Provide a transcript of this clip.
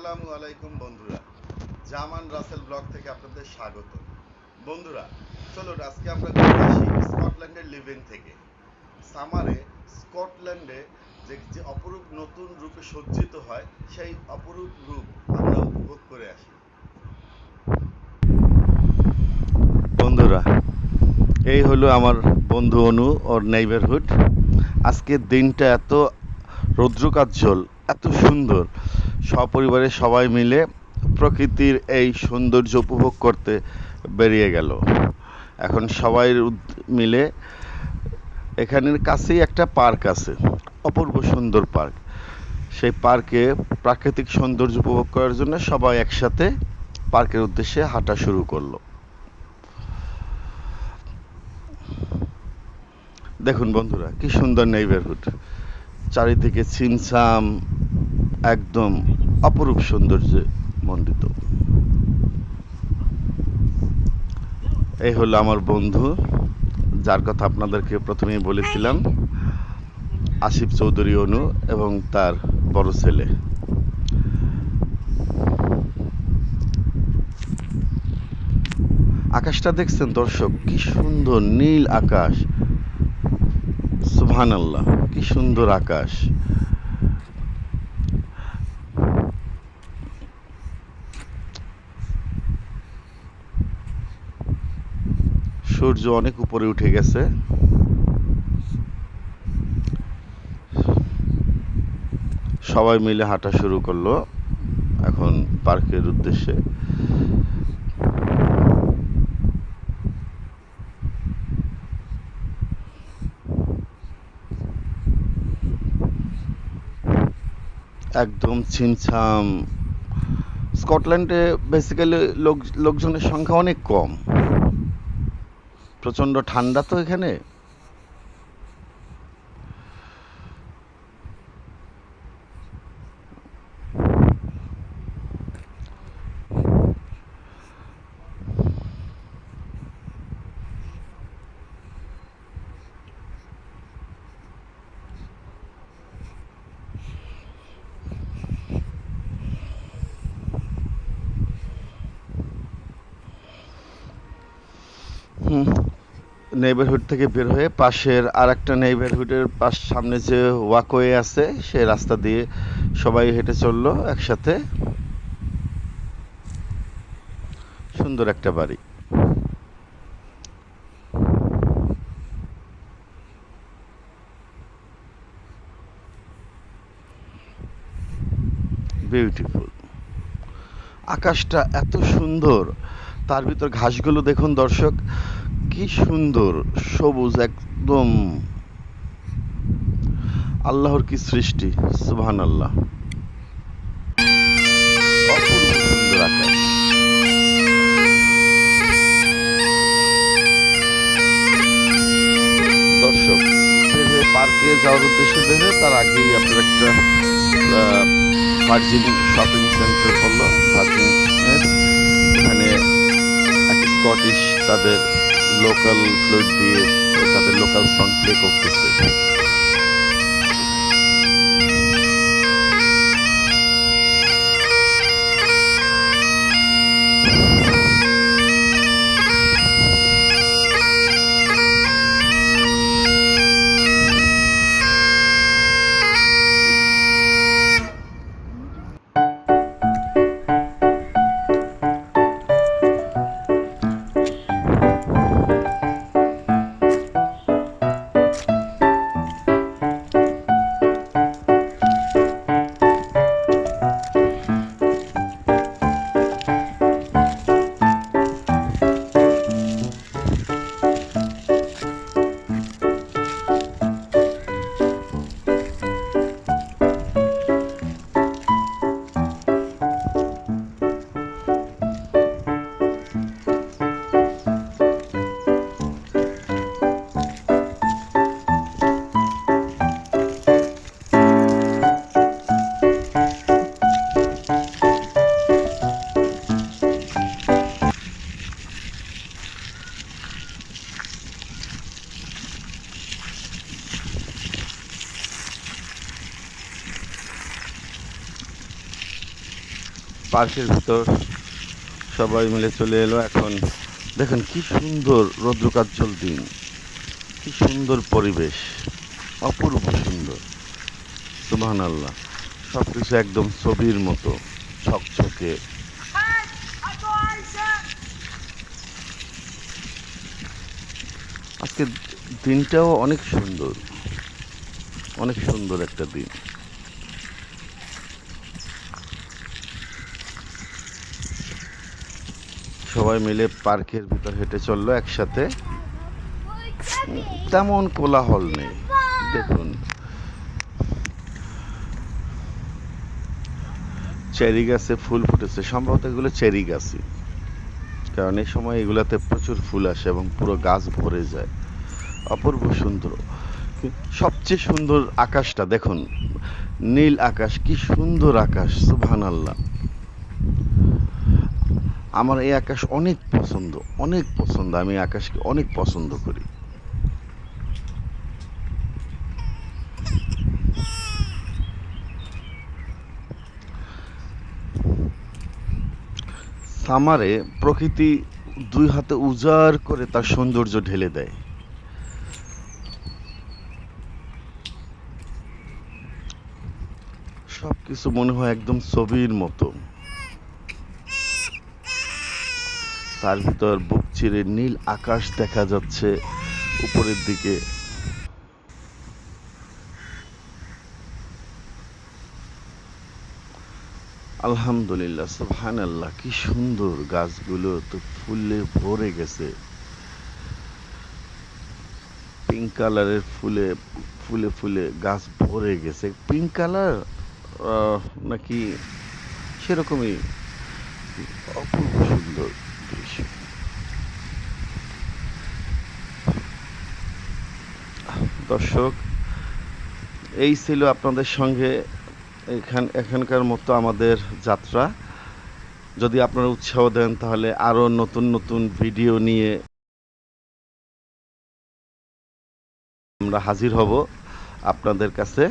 আসসালামু আলাইকুম বন্ধুরা, জামান রাসেল ব্লগ থেকে আপনাদের স্বাগত। বন্ধুরা, চলুন আজকে আমরা ঘুরে আসি স্কটল্যান্ডের লিভেন থেকে। সামারে স্কটল্যান্ডে যে অপরূপ নতুন রূপে সজ্জিত হয়, সেই অপরূপ রূপ আমরা উপভোগ করে আসি। বন্ধুরা, এই হলো আমার বন্ধু অনু ওর নেইবারহুড। আজকের দিনটা এত রৌদ্রকাজ্জ্বল, এত সুন্দর। সপরিবারে সবাই মিলে প্রকৃতির এই সৌন্দর্য উপভোগ করতে বেরিয়ে গেল। এখন সবাই মিলে এখানের কাছেই একটা পার্ক আছে, অপূর্ব সুন্দর পার্ক। সেই পার্কে প্রাকৃতিক সৌন্দর্য উপভোগ করার জন্য সবাই একসাথে পার্কের উদ্দেশ্যে হাঁটা শুরু করলো। দেখুন বন্ধুরা, কি সুন্দর নেইবারহুড, চারিদিকে ছিমছাম, একদম অপরূপ সৌন্দর্যে মণ্ডিত। এই হলো আমার বন্ধু, যার কথা আপনাদেরকে প্রথমেই বলেছিলাম, আসিফ চৌধুরী অনু এবং তার বড় ছেলে। আকাশটা দেখছেন দর্শক, কি সুন্দর নীল আকাশ, সুবহানাল্লাহ, কি সুন্দর আকাশ। সূর্য অনেক উপরে উঠে গেছে। সবাই মিলে হাঁটা শুরু করলো এখন পার্কের উদ্দেশ্যে। একদম ছিমছাম। স্কটল্যান্ডে বেসিক্যালি লোকজনের সংখ্যা অনেক কম, প্রচণ্ড ঠান্ডা তো এখানে। নেইবারহুড থেকে বের হয়ে পাশের আর একটা নেইবারহুডের সামনে যে ওয়াকওয়ে আছে, সে রাস্তা দিয়ে সবাই হেঁটে চললো একসাথে। সুন্দর একটা বাড়ি, বিউটিফুল। আকাশটা এত সুন্দর, তার ভিতর ঘাসগুলো দেখুন দর্শক, কি সুন্দর সবুজ একদম। আল্লাহর কি সৃষ্টি, সুবহানাল্লাহ। অপূর্ব সুন্দর আকাশ। দর্শক, বের হয়ে পার্কে যাওয়ার উদ্দেশ্যে বের হয়ে তার আগেই আপনার একটা ভার্জিন শপিং সেন্টার পড়লো। ভার্জিনের এখানে একটা স্কটিশ তাদের লোকাল ফ্লুট দিয়ে তাদের লোকাল সং প্লে করতেছে। পার্কের ভিতর সবাই মিলে চলে এলো। এখন দেখেন কি সুন্দর রৌদ্রোজ্জ্বল দিন, কি সুন্দর পরিবেশ, অপূর্ব সুন্দর। সুবহানাল্লাহ, সবকিছু একদম ছবির মতো ছকছকে। আজকে দিনটাও অনেক সুন্দর, অনেক সুন্দর একটা দিন। সবাই মিলে পার্কের ভিতর হেঁটে চললো একসাথে। তেমন কোলাহল নেই। দেখুন, চেরি গাছে ফুল ফুটেছে, সম্ভবত এগুলো চেরি গাছই, কারণ এই সময় এগুলাতে প্রচুর ফুল আসে এবং পুরো গাছ ভরে যায়। অপূর্ব সুন্দর। সবচেয়ে সুন্দর আকাশটা দেখুন, নীল আকাশ, কি সুন্দর আকাশ, সুবহানাল্লাহ। আমার এই আকাশ অনেক পছন্দ, অনেক পছন্দ। আমি আকাশকে অনেক পছন্দ করি। সামারে প্রকৃতি দুই হাতে উজাড় করে তার সৌন্দর্য ঢেলে দেয়। সবকিছু মনে হয় একদম ছবির মতো। তার ভিতর বুক চিরে নীল আকাশ দেখা যাচ্ছে উপরের দিকে। আলহামদুলিল্লাহ, সুবহানাল্লাহ, কি সুন্দর। গাছগুলো তো ফুলে ভরে গেছে, পিঙ্ক কালারের ফুলে ফুলে ফুলে গাছ ভরে গেছে। পিঙ্ক কালার নাকি সেরকমই, অপূর্ব সুন্দর দৃশ্য। দর্শক, এই ছিল আপনাদের সঙ্গে এখানকার মতো আমাদের যাত্রা। যদি আপনারা উৎসাহ দেন তাহলে আরো নতুন নতুন ভিডিও নিয়ে আমরা হাজির হব আপনাদের কাছে।